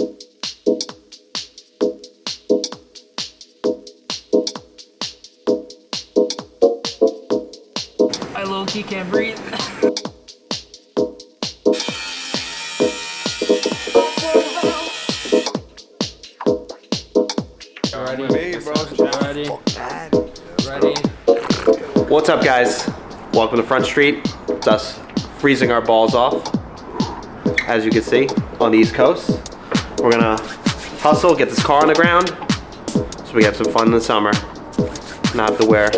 I low-key can't breathe. Ready. What's up, guys? Welcome to Front Street. It's us freezing our balls off, as you can see, on the East Coast. We're gonna hustle, get this car on the ground, so we have some fun in the summer. Not have to wear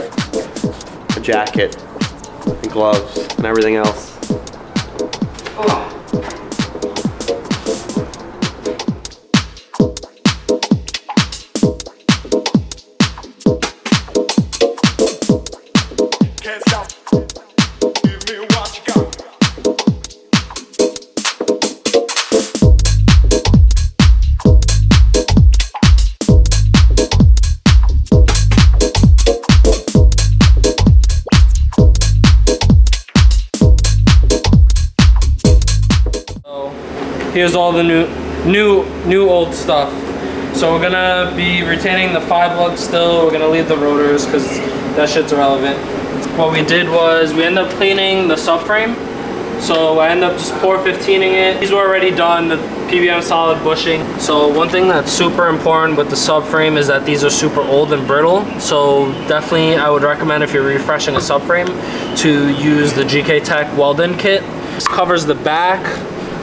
a jacket and gloves and everything else. Oh. Here's all the new old stuff. So we're gonna be retaining the 5 lugs still. We're gonna leave the rotors because that shit's irrelevant. What we did was we ended up cleaning the subframe. So I ended up just pour 15ing it. These were already done, the PBM solid bushing. So one thing that's super important with the subframe is that these are super old and brittle. So definitely I would recommend, if you're refreshing a subframe, to use the GK Tech Weldon kit. This covers the back,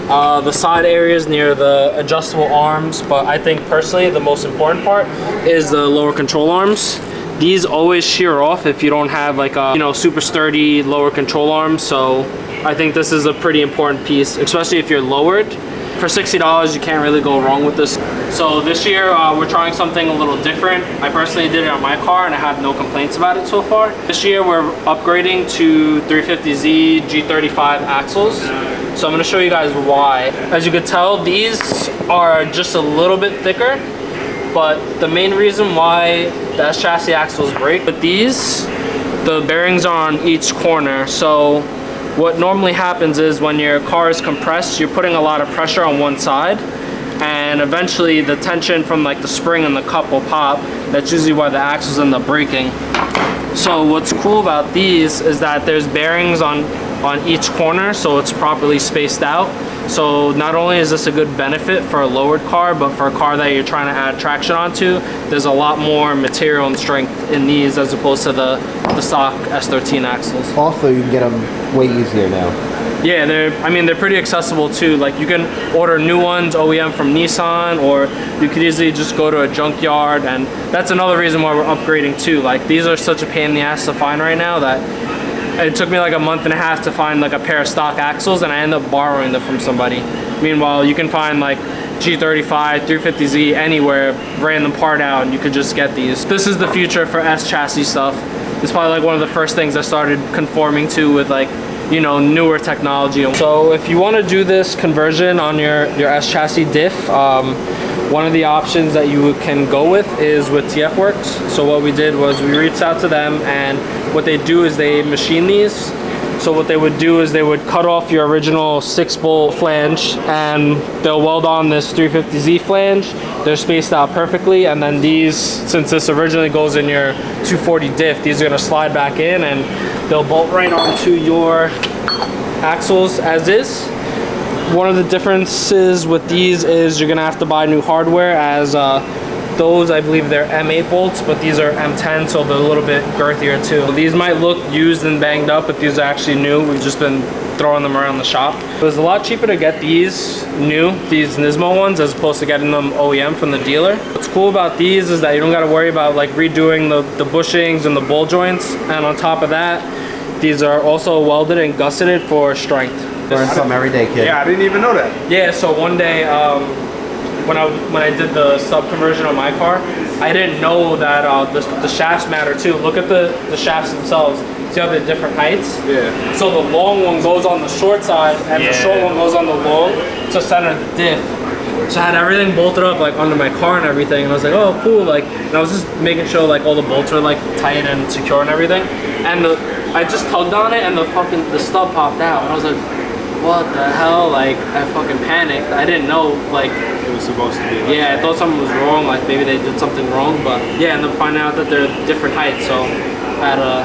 the side areas near the adjustable arms, but I think personally the most important part is the lower control arms. These always shear off if you don't have like a, you know, super sturdy lower control arms. So I think this is a pretty important piece, especially if you're lowered. For $60, you can't really go wrong with this. So this year we're trying something a little different. I personally did it on my car and I have no complaints about it so far. This year we're upgrading to 350Z G35 axles. So I'm going to show you guys why. As you can tell, these are just a little bit thicker, but the main reason why the S chassis axles break, but these, the bearings are on each corner. So what normally happens is when your car is compressed, you're putting a lot of pressure on one side, and eventually the tension from like the spring and the cup will pop. That's usually why the axles end up breaking. So what's cool about these is that there's bearings on each corner, so it's properly spaced out. So not only is this a good benefit for a lowered car, but for a car that you're trying to add traction onto, there's a lot more material and strength in these as opposed to the stock S13 axles. Also, you can get them way easier now. Yeah, they're pretty accessible too. Like you can order new ones OEM from Nissan, or you could easily just go to a junkyard, and that's another reason why we're upgrading too. Like these are such a pain in the ass to find right now that it took me like a month and a half to find like a pair of stock axles, and I ended up borrowing them from somebody. Meanwhile, you can find like G35, 350Z anywhere, random part out, and you could just get these. This is the future for S chassis stuff. It's probably like one of the first things I started conforming to with, like, you know, newer technology. So if you want to do this conversion on your S chassis diff, one of the options that you can go with is with TF Works. So what we did was we reached out to them, and what they do is they machine these. So what they would do is they would cut off your original 6-bolt flange, and they'll weld on this 350Z flange. They're spaced out perfectly, and then these, since this originally goes in your 240 diff, these are gonna slide back in and they'll bolt right onto your axles as is. One of the differences with these is you're gonna have to buy new hardware, as those, I believe they're M8 bolts, but these are M10, so they're a little bit girthier too. These might look used and banged up, but these are actually new. We've just been throwing them around the shop. It was a lot cheaper to get these new, these Nismo ones, as opposed to getting them OEM from the dealer. What's cool about these is that you don't gotta worry about like redoing the bushings and the ball joints, and on top of that, these are also welded and gusseted for strength. Learn something every day, kid. Yeah, I didn't even know that. Yeah, so one day, when I did the sub conversion on my car, I didn't know that the shafts matter too. Look at the shafts themselves. See how they're different heights? Yeah. So the long one goes on the short side, and the short one goes on the long to center the diff. So I had everything bolted up like under my car and everything, and I was like, oh cool, like, and I was just making sure like all the bolts were like tight and secure and everything. And I just tugged on it, and the stub popped out, and I was like, what the hell? Like, I fucking panicked. I didn't know, like, It was supposed to be like yeah, I thought something was wrong, like maybe they did something wrong, but yeah, and then finding out that they're different heights, so I had to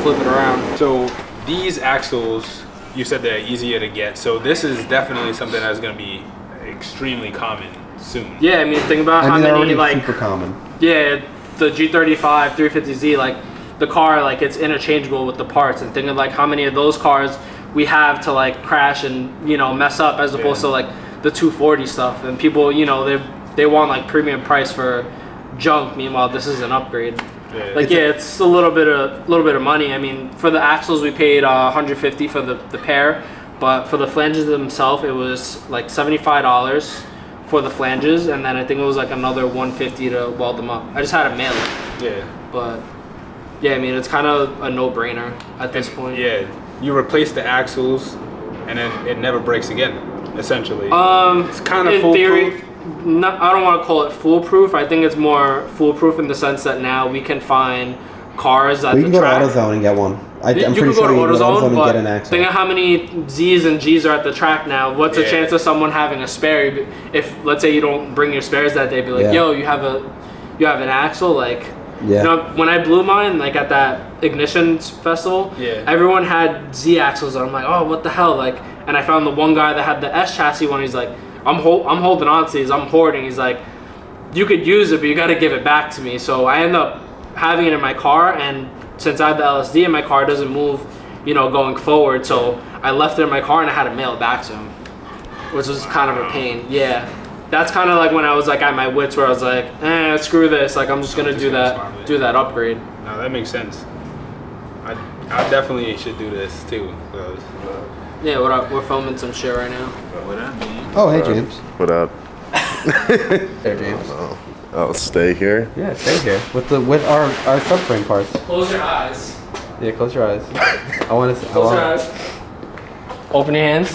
flip it around. So these axles, you said they're easier to get, so this is definitely something that's going to be extremely common soon. Yeah, I mean, think about how they're many, already like, super common. yeah, the G35, 350Z, like, the car, like, it's interchangeable with the parts, and think of, like, how many of those cars we have to, like, crash and, you know, mess up, as opposed to, like, the 240 stuff, and people, you know, they want, like, premium price for junk. Meanwhile, this is an upgrade. Yeah. Like, it's a little bit of money. I mean, for the axles we paid $150 for the pair, but for the flanges themselves it was like $75 for the flanges, and then I think it was like another $150 to weld them up. I just had to mail it. Yeah. But yeah, I mean, it's kind of a no-brainer at this point. Yeah, you replace the axles, and then it never breaks again. Essentially, it's kind of in foolproof. theory, I don't want to call it foolproof. I think it's more foolproof in the sense that now we can find cars at We the can go to track. AutoZone and get one. I'm You pretty can sure go to you can go to AutoZone AutoZone, and but get an axle. think of how many Z's and G's are at the track now. What's the Yeah. chance of someone having a spare? If, let's say, you don't bring your spares that day, be like, Yeah. yo, you have an axle, like. Yeah. You know, when I blew mine, like at that Ignition festival, Yeah. everyone had Z axles, and I'm like, oh, what the hell, like. And I found the one guy that had the S chassis one. He's like, I'm holding on to these. I'm hoarding. He's like, you could use it, but you got to give it back to me. So I end up having it in my car, and since I have the LSD in my car, it doesn't move, you know, going forward. So I left it in my car, and I had to mail it back to him, which was kind of a pain. Yeah. That's kind of like when I was like at my wits, where I was like, screw this. Like, I'm just gonna do that upgrade. No, that makes sense. I definitely should do this too. Yeah, what up? We're filming some shit right now. What I mean? Oh, hey, James. What up? There, James. I'll stay here. Yeah, stay here with our subframe parts. Close your eyes. Yeah, close your eyes. I want to. Close your eyes. Open your hands.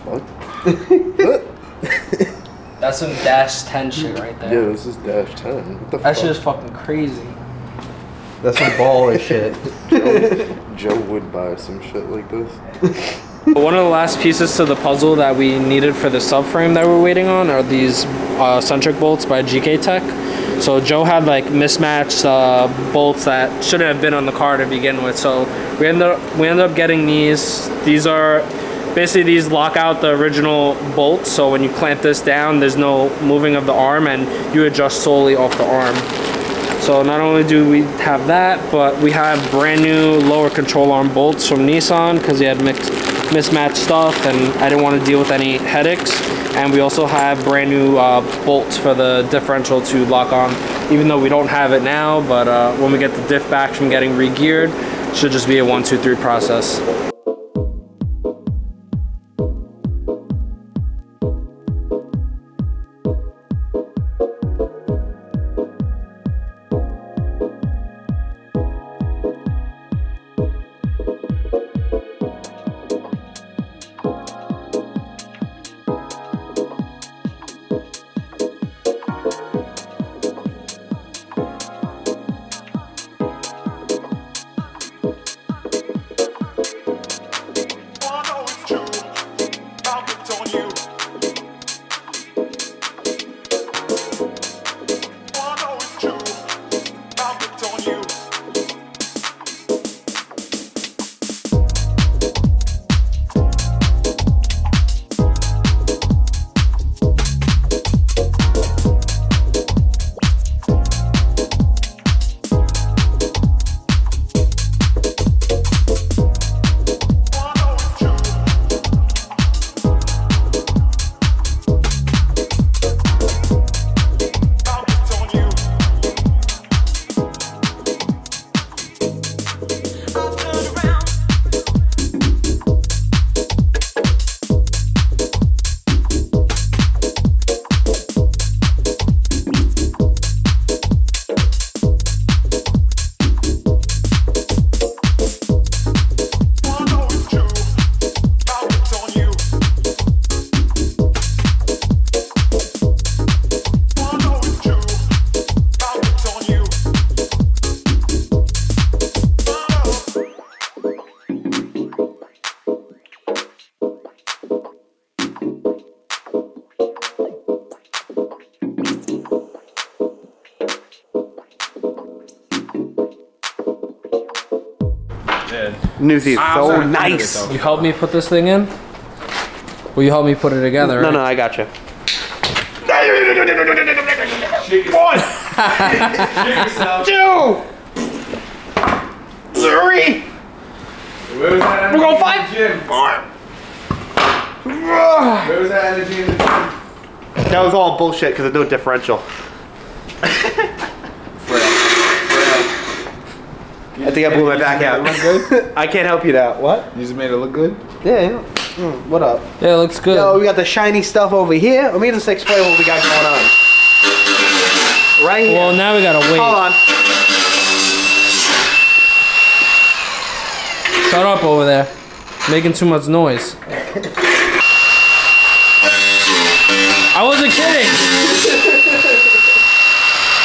What the That's some Dash 10 shit right fuck? Yeah, there. this is Dash 10. What the That fuck? shit is fucking crazy. That's some baller shit. Joe would buy some shit like this. One of the last pieces to the puzzle that we needed for the subframe that we're waiting on are these centric bolts by GK Tech. So Joe had like mismatched bolts that shouldn't have been on the car to begin with. So we ended up getting these. These are basically, these lock out the original bolts. So when you clamp this down, there's no moving of the arm, and you adjust solely off the arm. So not only do we have that, but we have brand new lower control arm bolts from Nissan, because we had mismatched stuff and I didn't want to deal with any headaches. And we also have brand new bolts for the differential to lock on, even though we don't have it now, but when we get the diff back from getting re-geared, it should just be a 1, 2, 3 process. Yeah. New teeth, I'm so not a fan of it, nice. though. You help me put this thing in? Will you help me put it together? No, right? no, I got you. One, 2, 3. Where was that? We're going 5. Where was that energy in the gym? That was all bullshit because of no differential. I think I blew my back out. Look good? I can't help you now. What? You just made it look good? Yeah. What up? Yeah, it looks good. Yo, we got the shiny stuff over here. Let me just explain what we got going on. Right here. Well, now we gotta wait. Hold on. Shut up over there. Making too much noise. I wasn't kidding.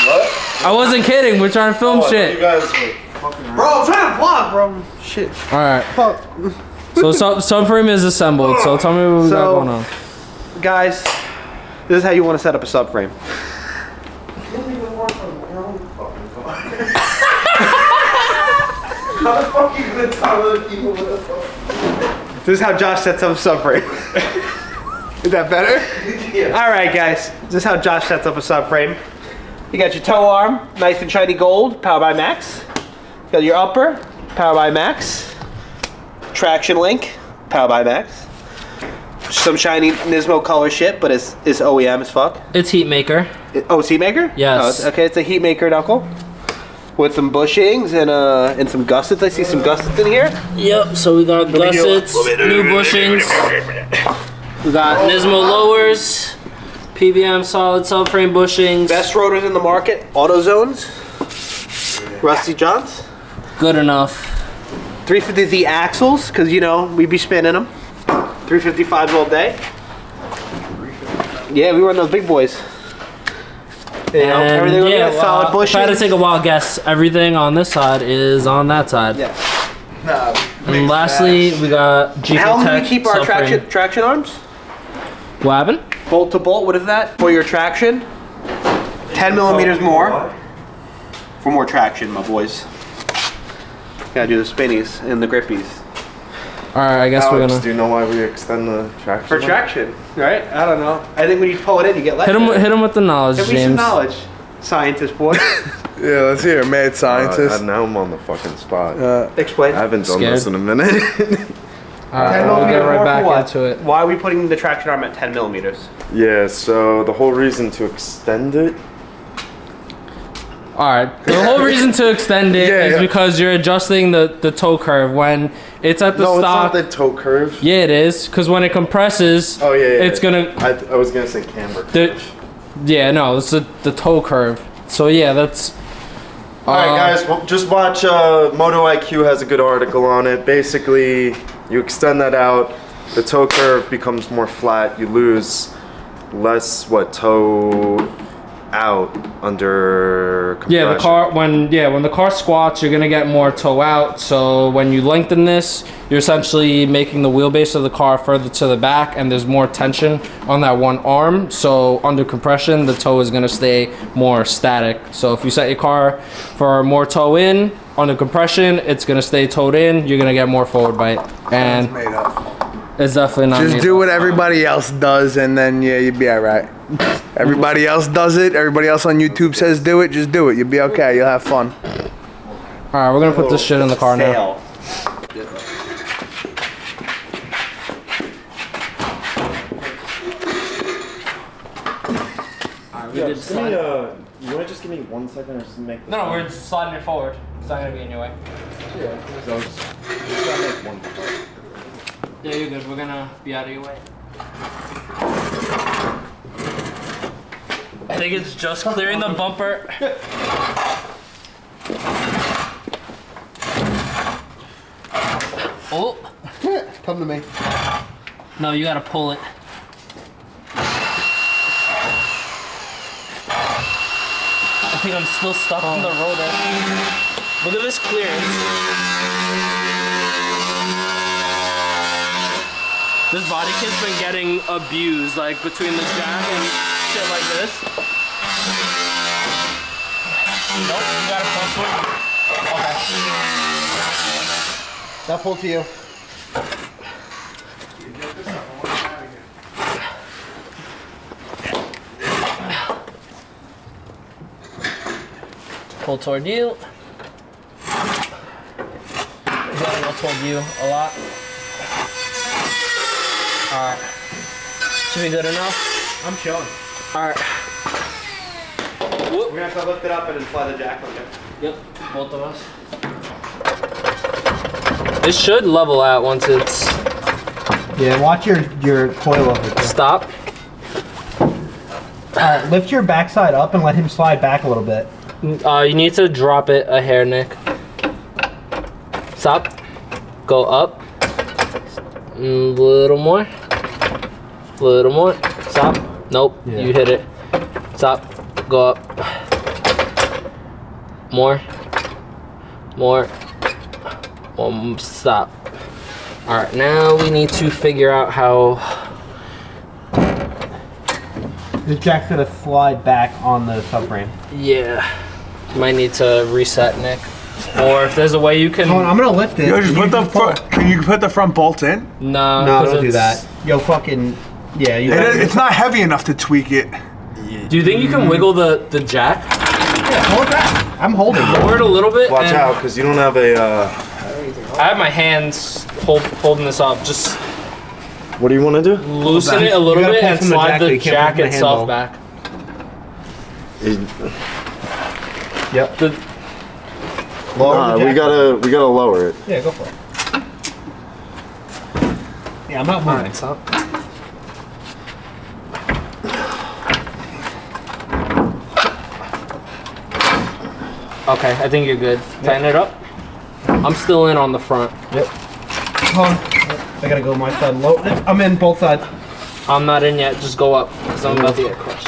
What? I wasn't kidding. We're trying to film You shit. guys were fucking around. Bro, I'm trying to vlog, bro. Shit. Alright. Fuck. So subframe is assembled. So tell me what we got going on. Guys, this is how you want to set up a subframe. How the fuck are you gonna tell other people what the fuck? This is how Josh sets up a subframe. Is that better? Yeah. Alright guys, this is how Josh sets up a subframe. You got your toe arm, nice and shiny gold, powered by Max. You got your upper, powered by Max. Traction link, powered by Max. Some shiny Nismo color shit, but it's OEM as fuck. It's heat maker. Oh, it's heat maker? Yes. Oh, okay, it's a heat maker knuckle. With some bushings and some gussets. I see some gussets in here. Yep. So we got gussets, new bushings. We got Nismo lowers, PBM solid subframe bushings. Best rotors in the market, AutoZones. Rusty Johns. Good enough. 350Z axles, because you know, we be spinning them. 355s all day. Yeah, we run those big boys. You know, And everything we yeah, got solid if I had to bushings. take a wild guess, everything on this side is on that side. Yeah. Nah. And lastly, we got GP How long do Tech we keep our subframe. traction arms? What happened? Bolt to bolt, what is that? For your traction, 10 millimeters more. For more traction, my boys. Gotta do the spinnies and the grippies. Alright, I guess Alex, we're gonna do you know why we extend the traction? For traction, right? I don't know. I think when you pull it in, you get less. hit him with the knowledge, Give me some James. knowledge, scientist boy. Yeah, let's hear it, mad scientist. Now I'm on the fucking spot. Explain. I haven't done Scared? this in a minute. Alright, 10 we'll get millimeters right more back for what? into it. Why are we putting the traction arm at 10 millimeters? Yeah, so the whole reason to extend it. Alright, the whole reason to extend it is because you're adjusting the toe curve when it's at the No, stock. it's not the toe curve. Yeah, it is, because when it compresses, Oh yeah, it's gonna. I was gonna say camber The, yeah, no, it's the toe curve. So yeah, that's. Alright guys, well, just watch Moto IQ has a good article on it. Basically, you extend that out, the toe curve becomes more flat, you lose less toe out under compression. Yeah, when the car squats, you're gonna get more toe out. So when you lengthen this, you're essentially making the wheelbase of the car further to the back, and there's more tension on that one arm. So under compression, the toe is gonna stay more static. So if you set your car for more toe in, under compression, it's gonna stay toed in. You're gonna get more forward bite, and Made up. it's definitely not. Just made do up. what everybody else does, and then yeah, you'll be all right. Everybody else does it. Everybody else on YouTube says do it. Just do it. You'll be okay. You'll have fun. All right, we're gonna put this shit in the car now. You wanna just give me 1 second or just make No, we're just sliding it forward. It's not gonna be in your way. so just gotta make one part. Yeah, you're good. We're gonna be out of your way. I think it's just clearing the bumper. Oh. Come to me. No, you gotta pull it. I think I'm still stuck on the rotor. Look at this clearance. This body kit's been getting abused, like between the jack and shit like this. Nope, you gotta pull it. Okay. That pull to you. Pull toward you. Go toward you a lot. Alright. Should be good enough? I'm chilling. Alright. We're gonna have to lift it up and then fly the jack on there. Yep, both of us. It should level out once it's... Yeah, watch your coil of it. Stop. Lift your backside up and let him slide back a little bit. You need to drop it a hair, Nick. Stop. Go up. A little more. A little more. Stop. Nope, Yeah. you hit it. Stop. Go up. More. More. Stop. Alright, now we need to figure out how... The jack's gonna slide back on the subframe. Yeah. Might need to reset, Nick. Or if there's a way you can... Hold on, I'm gonna lift it. Yo, just put the front. Can you put the front bolts in? No, don't do that. Yo, fucking... Yeah, you It's not heavy enough to tweak it. Do you think you can wiggle the jack? Yeah, hold that. I'm holding it. Lower it a little bit. Watch and out, because you don't have a. I have my hands holding this up. Just What do you want to do? loosen it a little gotta bit pull and from the slide jack, but the you can't jack pull from the itself handle. back. Yep. Nah, we gotta lower it. Yeah, go for it. Yeah, I'm not moving. Alright, stop. Okay, I think you're good. Tighten it up. I'm still in on the front. Yep. Hold on. I gotta go my side low. I'm in both sides. I'm not in yet. Just go up because I'm about to get crushed.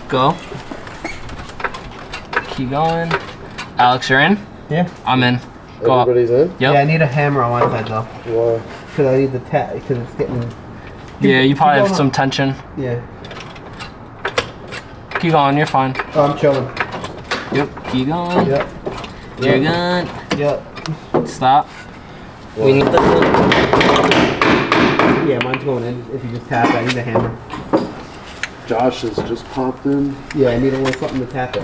Go. Keep going. Alex, you're in? Yeah. I'm in. Go Everybody's in? up. Yeah, I Yep. need a hammer on my side though. Why? Because I need the tap. Because it's getting. Yeah, you probably have going some up. tension. Yeah. Keep going. You're fine. Oh, I'm chilling. Yep. Keep going. Yep. You're good. Yep. Stop. We need the... Yeah, mine's going in. If you just tap it, I need a hammer. Josh has just popped in. Yeah, I need a little something to tap it.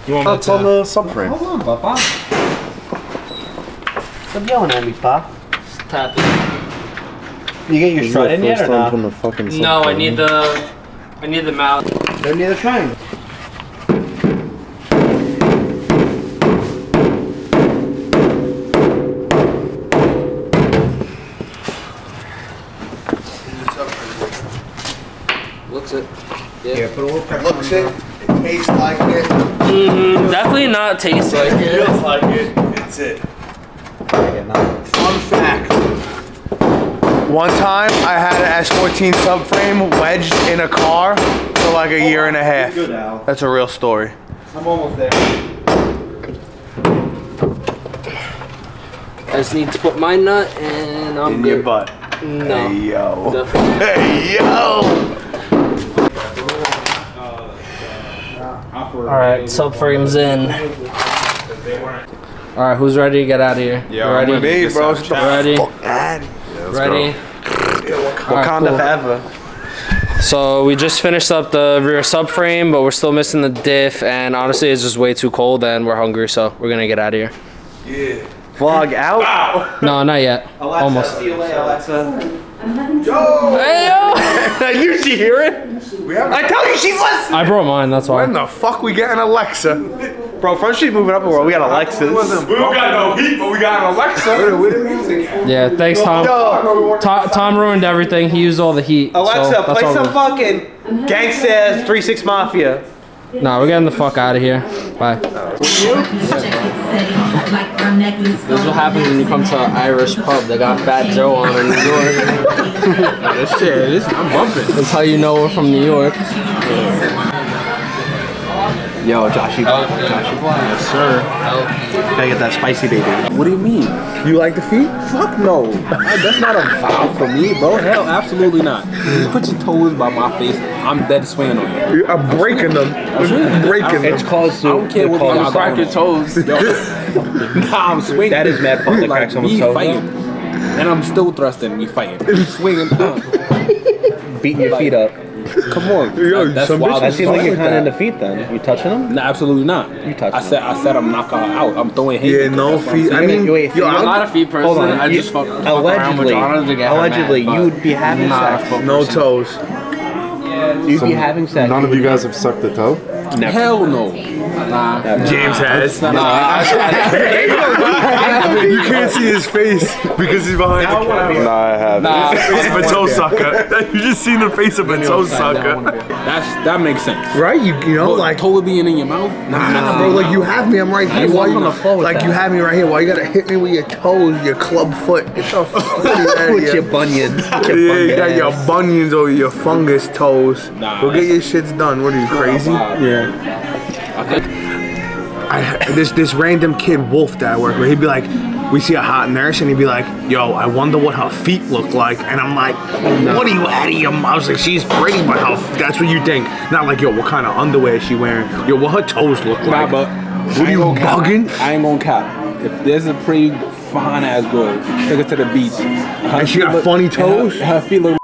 You want That's on the subframe. Hold on, Papa. Stop yelling at me, Pa. tap it. You get your strut in yet or not? Putting the fucking No, I subframe. need the mount. They're near the triangle. Looks it. Yeah, put a little pressure Looks on it. It tastes like it. Definitely not taste like it. Feels like it. It's it. Yeah, no. Fun fact. One time I had an S14 subframe wedged in a car for like a year and a half. Good, Al. That's a real story. I'm almost there. I just need to put my nut and I'm In good. your butt. No. Hey yo. Definitely. Hey yo. Alright, subframe's in. Alright, who's ready to get out of here? Yeah, You ready? I'm Me, bro. Ready? Ready? Wakanda forever. So we just finished up the rear subframe, but we're still missing the diff, and honestly it's just way too cold and we're hungry, so we're gonna get out of here. Yeah. Vlog out. No, not yet. Almost. See you later, Alexa. Yo. Hey yo! I knew she'd hear it. I tell you, she's listening. I brought mine, that's why. When the fuck we getting Alexa? Bro, Front Street moving up the world. We got Alexas. We don't got no heat, but we got an Alexa. With the music. Yeah, thanks Tom. Yo, Tom ruined everything. He used all the heat. Alexa, so that's play all some good. fucking Gangsta's 3-6 Mafia. Nah, we're getting the fuck out of here. Bye. This is what happens when you come to an Irish pub. They got Fat Joe on in New York. I'm bumping. That's how you know we're from New York. Yo, Joshy. Yes, sir. Gotta get that spicy baby. What do you mean? You like the feet? Fuck no. That's not a vow for me, bro. Hell, absolutely not. You put your toes by my face, I'm dead swinging on you. I'm breaking them. I'm breaking them. I don't care what y'all crack your toes. Yo, Nah, I'm swinging. That is mad fun to crack someone's toes, fighting. And I'm still thrusting, we fighting. Swinging, beating your feet up. Come on. Yo, That's some wild. That seems like you're kind of in that. defeat then. You touching them? No, absolutely not. You touching I said I'm knocking her out. I'm throwing hate. Yeah, no feet. I mean, wait, yo, I'm not a feet person. Hold on. I just fuck around with Jonna to get her allegedly, mad, you'd be having sex. no toes. You'd be having sex. None of you guys have sucked a toe? Never. Hell no. Nah. James has. Nah, You can't see his face because he's behind the camera. Nah, I haven't. Nah. Face of a toe sucker. You just seen the face of a toe sucker. that makes sense. Right? You know, But like. totally being in your mouth? Nah, bro, like you have me, I'm right here. Why you, like you have me right here. Why you gotta hit me with your toes, your club foot? Get the fuck out of With here. your bunions. Yeah, you got your bunions or your fungus toes. Nah, Go get your shits done. What are you, crazy? Yeah. This random kid Wolf that I work with, he'd be like, we see a hot nurse and he'd be like, yo, I wonder what her feet look like. And I'm like, what are you out of your mouth? I was like, she's pretty, but that's what you think. Not like, yo, what kind of underwear is she wearing? Yo, what her toes look like? But What are you bugging? I ain't gonna cap. If there's a pretty fine ass girl, take her to the beach. And she got funny toes? Her feet look.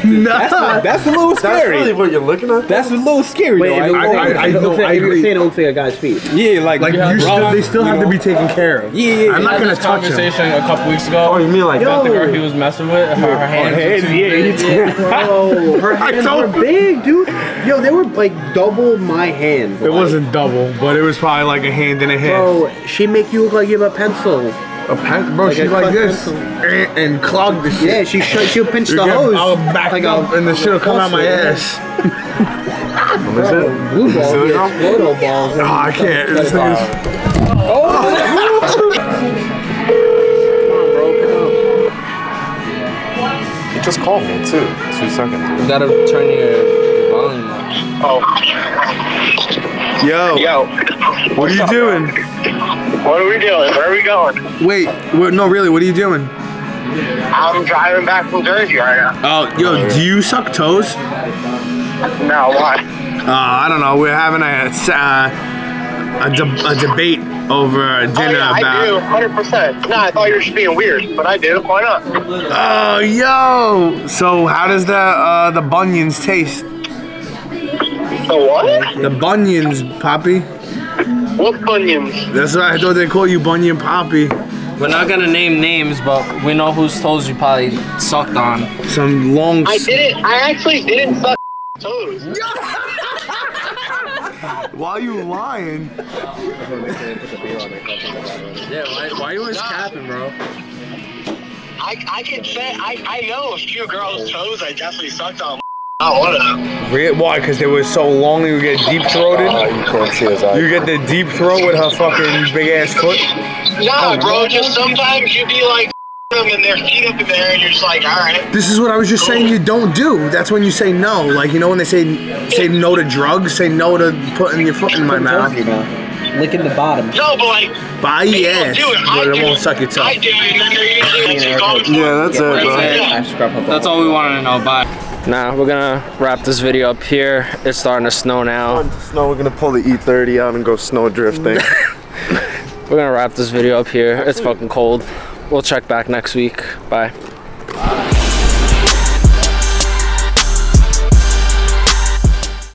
Nah. That's a little That's scary. really what you're looking at? That's a little scary. Wait, though. I know, I you're agree. saying it looks like a guy's feet. Yeah, like They still have to be taken care of. Yeah, I'm not Had gonna this touch him. conversation a couple weeks ago. Oh, you mean like About the girl he was messing with, her hands. were too big. Bro, her hands were big, dude. Yo, they were like double my hand. It wasn't double, but it was probably like a hand and a half. Bro, she make you look like you have a pencil. Bro, Like she's a like cut this pencil. and clog the shit. Yeah, she'll pinch You the get hose. all backed like up and the shit'll come out my ass. What is it? Blue balls, see it now? yeah, Explodo balls. Oh, I can't. This thing is. He just called me too. 2 seconds ago. You gotta turn your volume up. Yo, what are you doing? What are we doing? Where are we going? Wait, no, really, what are you doing? I'm driving back from Jersey right now. Oh, yo, do you suck toes? No, why? I don't know. We're having a debate over dinner I do, about. 100%. No, I thought you were just being weird, but I do. Why not? Oh, yo. So how does the bunions taste? The what? The bunions, Poppy. What bunions? That's why I thought they call you Bunion Poppy. We're not gonna name names, but we know whose toes you probably sucked on. Some long. I actually didn't suck toes. Why are you lying? Yeah, why you always capping, bro? I can say, I know a few girls' toes I definitely sucked on. Not one of them. Why? Because they were so long you get deep throated? You can't see his eyes. You get the deep throat with her fucking big ass foot? Nah, bro, just sometimes you be like them and their feet up in there and you're just like, alright. This is what I was just saying you don't do. That's when you say no. Like, you know when they say no to drugs, say no to putting your foot in my mouth. Licking the bottom. No, but like, Buy they your don't ass, do it. but it won't suck your toe. I do, and then they're usually Yeah, that's it, bro. That's all we wanted to know. Bye. Nah, we're gonna wrap this video up here. It's starting to snow now. Snow, we're gonna pull the E30 out and go snow drifting. We're gonna wrap this video up here. It's fucking cold. We'll check back next week. Bye.